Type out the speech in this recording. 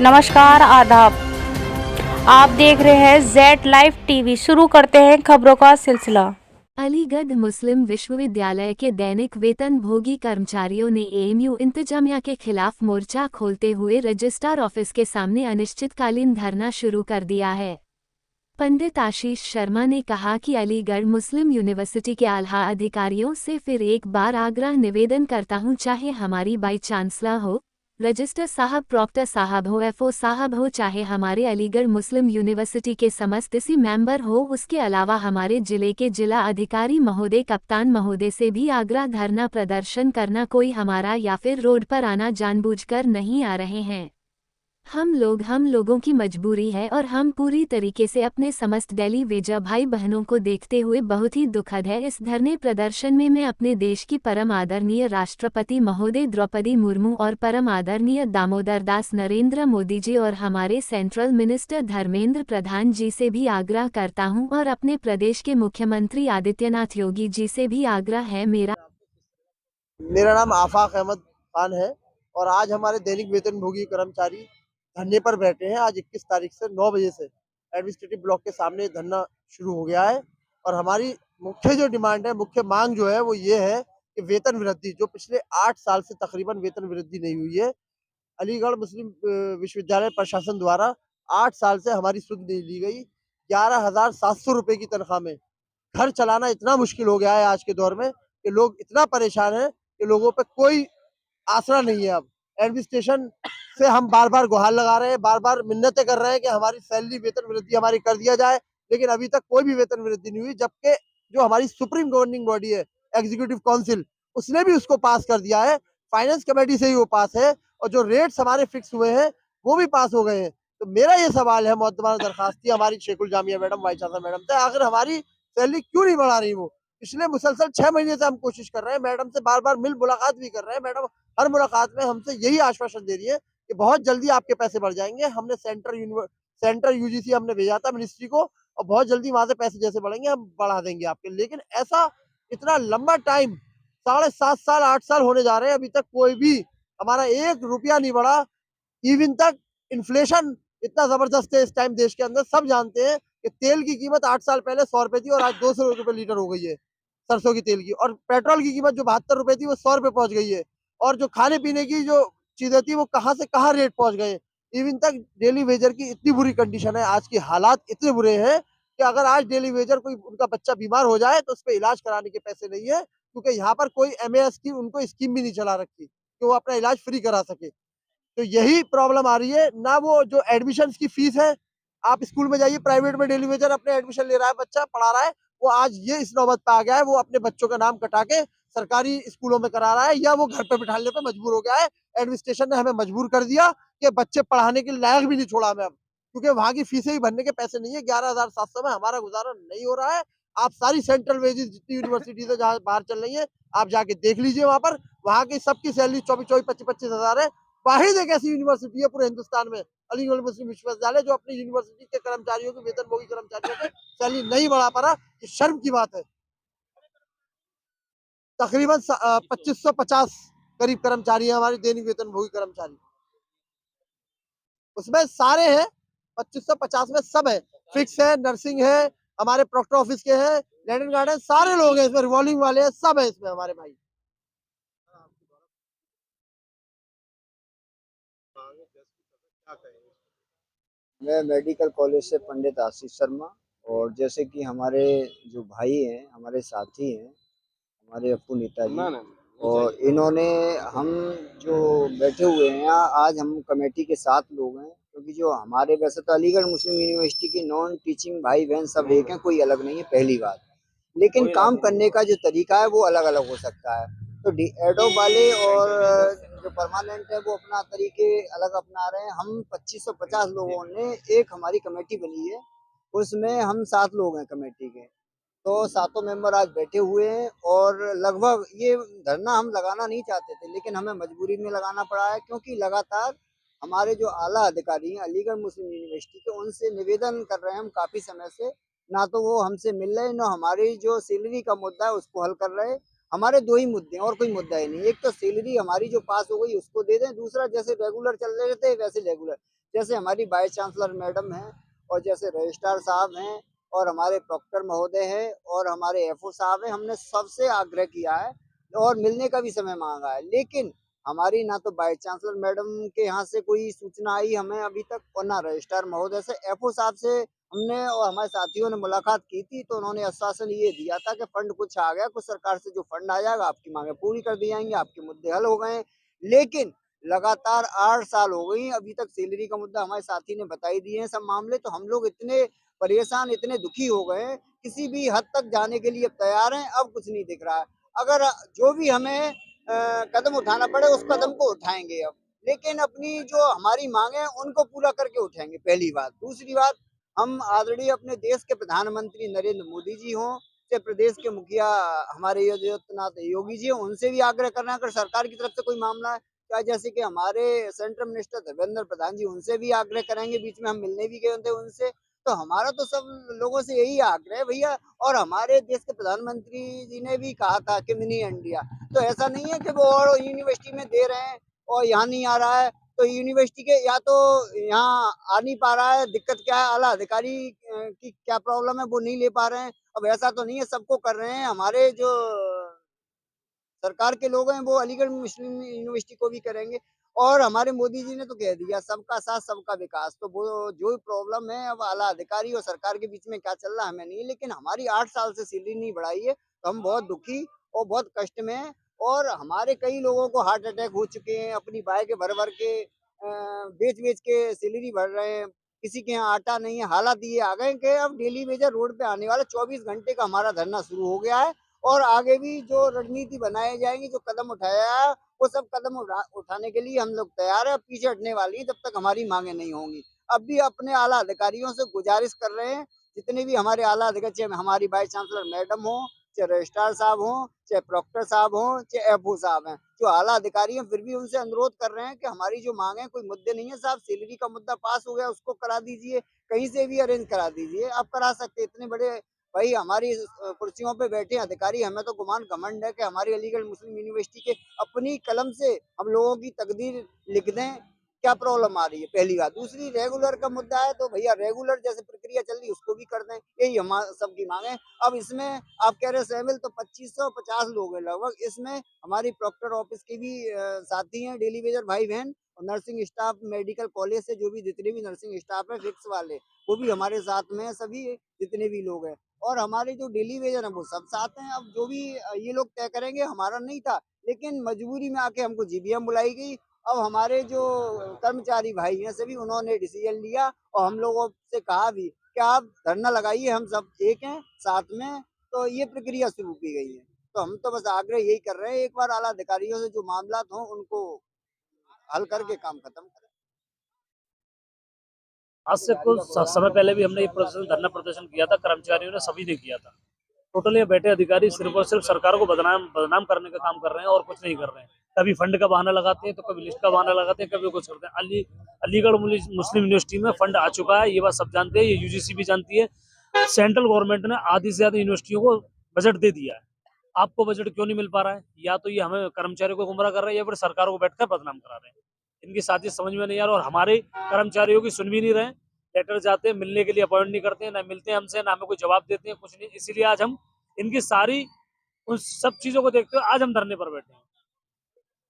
नमस्कार, आदाब। आप देख रहे हैं जेड लाइव टीवी। शुरू करते हैं खबरों का सिलसिला। अलीगढ़ मुस्लिम विश्वविद्यालय के दैनिक वेतन भोगी कर्मचारियों ने एएमयू इंतजामिया के खिलाफ मोर्चा खोलते हुए रजिस्ट्रार ऑफिस के सामने अनिश्चितकालीन धरना शुरू कर दिया है। पंडित आशीष शर्मा ने कहा कि अलीगढ़ मुस्लिम यूनिवर्सिटी के आला अधिकारियों से फिर एक बार आग्रह निवेदन करता हूं, चाहे हमारी वाइस चांसलर हो, रजिस्ट्रार साहब, प्रॉक्टर साहब हो, एफओ साहब हो, चाहे हमारे अलीगढ़ मुस्लिम यूनिवर्सिटी के समस्त सी मेंबर हो, उसके अलावा हमारे जिले के जिला अधिकारी महोदय, कप्तान महोदय से भी आग्रह धरना प्रदर्शन करना कोई हमारा या फिर रोड पर आना जानबूझकर नहीं आ रहे हैं। हम लोगों की मजबूरी है और हम पूरी तरीके से अपने समस्त डेली वेजर भाई बहनों को देखते हुए बहुत ही दुखद है। इस धरने प्रदर्शन में मैं अपने देश की परम आदरणीय राष्ट्रपति महोदय द्रौपदी मुर्मू और परम आदरणीय दामोदर दास नरेंद्र मोदी जी और हमारे सेंट्रल मिनिस्टर धर्मेंद्र प्रधान जी से भी आग्रह करता हूं और अपने प्रदेश के मुख्यमंत्री आदित्यनाथ योगी जी से भी आग्रह है। मेरा नाम आफाक अहमद खान है और आज हमारे दैनिक वेतन भोगी कर्मचारी धरने पर बैठे हैं। आज 21 तारीख से 9 बजे से एडमिनिस्ट्रेटिव ब्लॉक के सामने धरना शुरू हो गया है और हमारी मुख्य जो डिमांड है, मुख्य मांग जो है वो ये है कि वेतन वृद्धि, जो पिछले 8 साल से तकरीबन वेतन वृद्धि नहीं हुई है। अलीगढ़ मुस्लिम विश्वविद्यालय प्रशासन द्वारा 8 साल से हमारी सुध नहीं ली गई। 11,700 रुपए की तनख्वाह में घर चलाना इतना मुश्किल हो गया है आज के दौर में कि लोग इतना परेशान हैं कि लोगों पे कोई आसरा नहीं है। अब एडमिनिस्ट्रेशन से हम बार बार गुहार लगा रहे हैं, बार बार मिन्नतें कर रहे हैं कि हमारी सैलरी वेतन वृद्धि हमारी कर दिया जाए, लेकिन अभी तक कोई भी वेतन वृद्धि नहीं हुई। जबकि जो हमारी सुप्रीम गवर्निंग बॉडी है, एग्जीक्यूटिव काउंसिल, उसने भी उसको पास कर दिया है। फाइनेंस कमेटी से ही वो पास है और जो रेट्स हमारे फिक्स हुए हैं वो भी पास हो गए हैं। तो मेरा ये सवाल है, मुअद्दबाना दरखास्त थी हमारी Shaikhul Jamia madam, vice chancellor madam से, आखिर हमारी सैलरी क्यों नहीं बढ़ा रही वो? पिछले मुसलसल 6 महीने से हम कोशिश कर रहे हैं, मैडम से बार बार मिल मुलाकात भी कर रहे हैं। मैडम हर मुलाकात में हमसे यही आश्वासन दे रही है कि बहुत जल्दी आपके पैसे बढ़ जाएंगे। हमने सेंट्रल यूजीसी हमने भेजा था मिनिस्ट्री को और बहुत जल्दी वहां से पैसे जैसे बढ़ेंगे हम बढ़ा देंगे आपके। लेकिन ऐसा इतना लंबा टाइम, 7.5 साल 8 साल होने जा रहे हैं, अभी तक कोई भी हमारा 1 रुपया नहीं बढ़ा। इवन तक इन्फ्लेशन इतना जबरदस्त है इस टाइम देश के अंदर। सब जानते हैं कि तेल की कीमत 8 साल पहले 100 रुपए थी और आज 200 रुपए लीटर हो गई है सरसों की तेल की, और पेट्रोल की कीमत जो 72 रुपए थी वो 100 रुपए पहुंच गई है। और जो खाने पीने की जो चीजें थी वो कहाँ से कहाँ रेट पहुंच गए। इवन तक डेली वेजर की इतनी बुरी कंडीशन है, आज के हालात इतने बुरे हैं कि अगर आज डेली वेजर कोई उनका बच्चा बीमार हो जाए तो उस पर इलाज कराने के पैसे नहीं है, क्योंकि यहाँ पर कोई एमएएस की उनको स्कीम भी नहीं चला रखी कि वो अपना इलाज फ्री करा सके। तो यही प्रॉब्लम आ रही है ना। वो जो एडमिशन की फीस है, आप स्कूल में जाइए, प्राइवेट में डेली वेजर अपने एडमिशन ले रहा है, बच्चा पढ़ा रहा है, वो आज ये इस नौबत पे आ गया है, वो अपने बच्चों का नाम कटा के सरकारी स्कूलों में करा रहा है या वो घर पे बिठाने पे मजबूर हो गया है। एडमिनिस्ट्रेशन ने हमें मजबूर कर दिया कि बच्चे पढ़ाने के लायक भी नहीं छोड़ा हमें अब, क्योंकि वहां की फीसें ही भरने के पैसे नहीं है। 11,700 में हमारा गुजारा नहीं हो रहा है। आप सारी सेंट्रल वेजेस जितनी यूनिवर्सिटी से जहाँ बाहर चल रही है, आप जाके देख लीजिए, वहां पर वहां की सबकी सैलरी 24-25 है। वाहिद एक ऐसी यूनिवर्सिटी है पूरे हिंदुस्तान में, अलीगढ़ मुस्लिम विश्वविद्यालय, जो अपनी यूनिवर्सिटी के कर्मचारियों के वेतनभोगी कर्मचारियों के सैलरी नहीं बढ़ा पा रहा। ये शर्म की बात है। तकरीबन 2550 करीब कर्मचारी है हमारे दैनिक वेतनभोगी कर्मचारी, उसमें सारे हैं। 2550 में सब है, फिक्स है, नर्सिंग है, हमारे प्रोक्टर ऑफिस के हैं, लैंड गार्डन, सारे लोग हैं इसमें, रिवॉल्विंग वाले हैं, सब है इसमें हमारे भाई। मैं मेडिकल कॉलेज से पंडित आशीष शर्मा, और जैसे कि हमारे जो भाई हैं, हमारे साथी हैं, हमारे अपू नेताजी, और इन्होंने, हम जो बैठे हुए हैं यहाँ, आज हम कमेटी के 7 लोग हैं, क्योंकि जो हमारे, वैसे तो अलीगढ़ मुस्लिम यूनिवर्सिटी की नॉन टीचिंग भाई बहन सब एक हैं, कोई अलग नहीं है, पहली बात। लेकिन काम करने का जो तरीका है वो अलग अलग हो सकता है। तो एडोब वाले और जो परमानेंट है वो अपना तरीके अलग अपना रहे हैं। हम 2550 लोगों ने एक हमारी कमेटी बनी है, उसमें हम 7 लोग हैं कमेटी के। तो सातों मेंबर आज बैठे हुए हैं और लगभग ये धरना हम लगाना नहीं चाहते थे, लेकिन हमें मजबूरी में लगाना पड़ा है, क्योंकि लगातार हमारे जो आला अधिकारी हैं अलीगढ़ मुस्लिम यूनिवर्सिटी के, उनसे निवेदन कर रहे हैं हम काफी समय से, ना तो वो हमसे मिल रहे, ना हमारी जो सैलरी का मुद्दा है उसको हल कर रहे। हमारे दो ही मुद्दे हैं और कोई मुद्दा ही नहीं। एक तो सैलरी हमारी जो पास हो गई उसको दे दें, दूसरा जैसे रेगुलर चल रहे थे वैसे रेगुलर, जैसे हमारी वाइस चांसलर मैडम हैं और जैसे रजिस्ट्रार साहब हैं और हमारे प्रॉक्टर महोदय हैं और हमारे एफओ साहब हैं, हमने सबसे आग्रह किया है और मिलने का भी समय मांगा है, लेकिन हमारी ना तो वाइस चांसलर मैडम के यहाँ से कोई सूचना आई हमें अभी तक और ना रजिस्ट्रार महोदय से। एफओ साहब से हमने और हमारे साथियों ने मुलाकात की थी तो उन्होंने आश्वासन ये दिया था कि फंड कुछ आ गया, कुछ सरकार से जो फंड आ जाएगा आपकी मांगे पूरी कर दी जाएंगी, आपके मुद्दे हल हो गए। लेकिन लगातार 8 साल हो गई, अभी तक सैलरी का मुद्दा हमारे साथी ने बताई दिए हैं सब मामले, तो हम लोग इतने परेशान, इतने दुखी हो गए हैं, किसी भी हद तक जाने के लिए तैयार हैं। अब कुछ नहीं दिख रहा है। अगर जो भी हमें कदम उठाना पड़े उस कदम को उठाएंगे अब, लेकिन अपनी जो हमारी मांगे हैं उनको पूरा करके उठाएंगे, पहली बात। दूसरी बात, हम ऑलरेडी अपने देश के प्रधानमंत्री नरेंद्र मोदी जी हों, चाहे प्रदेश के मुखिया हमारे आदित्यनाथ योगी जी हों, उनसे भी आग्रह करना है अगर सरकार की तरफ से कोई मामला है, क्या जैसे कि हमारे सेंट्रल मिनिस्टर धर्मेंद्र प्रधान जी, उनसे भी आग्रह करेंगे। बीच में हम मिलने भी गए थे उनसे। तो हमारा तो सब लोगों से यही आग्रह है भैया, और हमारे देश के प्रधानमंत्री जी ने भी कहा था कि मिनी इंडिया, तो ऐसा नहीं है कि वो और यूनिवर्सिटी में दे रहे हैं और यहाँ नहीं आ रहा है, तो यूनिवर्सिटी के या तो यहाँ आ नहीं पा रहा है, दिक्कत क्या है, आला अधिकारी की क्या प्रॉब्लम है वो नहीं ले पा रहे हैं। अब ऐसा तो नहीं है सबको कर रहे हैं, हमारे जो सरकार के लोग हैं वो अलीगढ़ मुस्लिम यूनिवर्सिटी को भी करेंगे। और हमारे मोदी जी ने तो कह दिया सबका साथ सबका विकास, तो वो जो प्रॉब्लम है अब आला अधिकारी और सरकार के बीच में क्या चल रहा है हमें नहीं, लेकिन हमारी 8 साल से सैलरी नहीं बढ़ाई है, तो हम बहुत दुखी और बहुत कष्ट में हैं। और हमारे कई लोगों को हार्ट अटैक हो चुके हैं, अपनी बाइकें भर भर के बेच बेच के सैलरी भर रहे हैं, किसी के यहाँ आटा नहीं है। हालात ये आ गए कि अब डेली वेजर रोड पे आने वाला 24 घंटे का हमारा धरना शुरू हो गया है, और आगे भी जो रणनीति बनाई जाएगी, जो कदम उठाया है, वो सब कदम उठाने के लिए हम लोग तैयार है। पीछे हटने वाली है जब तक हमारी मांगे नहीं होंगी। अब भी अपने आला अधिकारियों से गुजारिश कर रहे हैं, जितने भी हमारे आला अधिकारी, चाहे हमारी वाइस चांसलर मैडम हो, चाहे रजिस्ट्रार साहब हो, चाहे प्रॉक्टर साहब हो, चाहे एफओ साहब हैं, जो आला अधिकारी हैं, फिर भी उनसे अनुरोध कर रहे हैं कि हमारी जो मांगे, कोई मुद्दे नहीं है साहब, सैलरी का मुद्दा पास हो गया उसको करा दीजिए, कहीं से भी अरेंज करा दीजिए। आप करा सकते, इतने बड़े भाई हमारी कुर्सियों पे बैठे अधिकारी, हमें तो गुमान घमंड है कि हमारी अलीगढ़ मुस्लिम यूनिवर्सिटी के अपनी कलम से हम लोगों की तकदीर लिख दें। क्या प्रॉब्लम आ रही है, पहली बात। दूसरी, रेगुलर का मुद्दा है तो भैया रेगुलर जैसे प्रक्रिया चल रही है उसको भी कर दें, यही हमारा सबकी मांग है। अब इसमें आप कह रहे शामिल तो 2550 लोग हैं लगभग, इसमें हमारी प्रॉक्टर ऑफिस के भी साथी हैं, डेली वेजर भाई बहन, और नर्सिंग स्टाफ, मेडिकल कॉलेज से जो भी जितने भी नर्सिंग स्टाफ है फिक्स वाले, वो भी हमारे साथ में है, सभी जितने भी लोग हैं। और हमारे जो डेली वेजर हैं वो सब साथ हैं। अब जो भी ये लोग तय करेंगे, हमारा नहीं था, लेकिन मजबूरी में आके हमको जीबीएम बुलाई गई। अब हमारे जो कर्मचारी भाई हैं सभी, उन्होंने डिसीजन लिया और हम लोगों से कहा भी कि आप धरना लगाइए, हम सब एक हैं साथ में, तो ये प्रक्रिया शुरू की गई है। तो हम तो बस आग्रह यही कर रहे हैं, एक बार आला अधिकारियों से जो मामला हों उनको हल करके काम खत्म करें। आज से कुछ समय पहले भी हमने ये धरना प्रदर्शन किया था, कर्मचारियों ने सभी ने किया था। टोटल ये बैठे अधिकारी सिर्फ और सिर्फ सरकार को बदनाम करने का काम कर रहे हैं और कुछ नहीं कर रहे हैं। कभी फंड का बहाना लगाते हैं, तो कभी लिस्ट का बहाना लगाते हैं, कभी कुछ करते हैं। अलीगढ़ मुस्लिम यूनिवर्सिटी में फंड आ चुका है, ये बात सब जानते हैं, ये यूजीसी भी जानती है। सेंट्रल गवर्नमेंट ने आधी से ज्यादा यूनिवर्सिटियों को बजट दे दिया है। आपको बजट क्यों नहीं मिल पा रहा है? या तो ये हमें कर्मचारियों को गुमराह कर रहे हैं या फिर सरकार को बैठकर बदनाम करा रहे हैं। इनकी साजिश समझ में नहीं आ रहा, और हमारे कर्मचारियों की सुन भी नहीं रहे। लेटर जाते हैं, मिलने के लिए अपॉइंट नहीं करते हैं, ना मिलते हैं हमसे, ना हमें कोई जवाब देते हैं, कुछ नहीं। इसीलिए आज हम इनकी सारी उन सब चीजों को देखते हुए आज हम धरने पर बैठे हैं।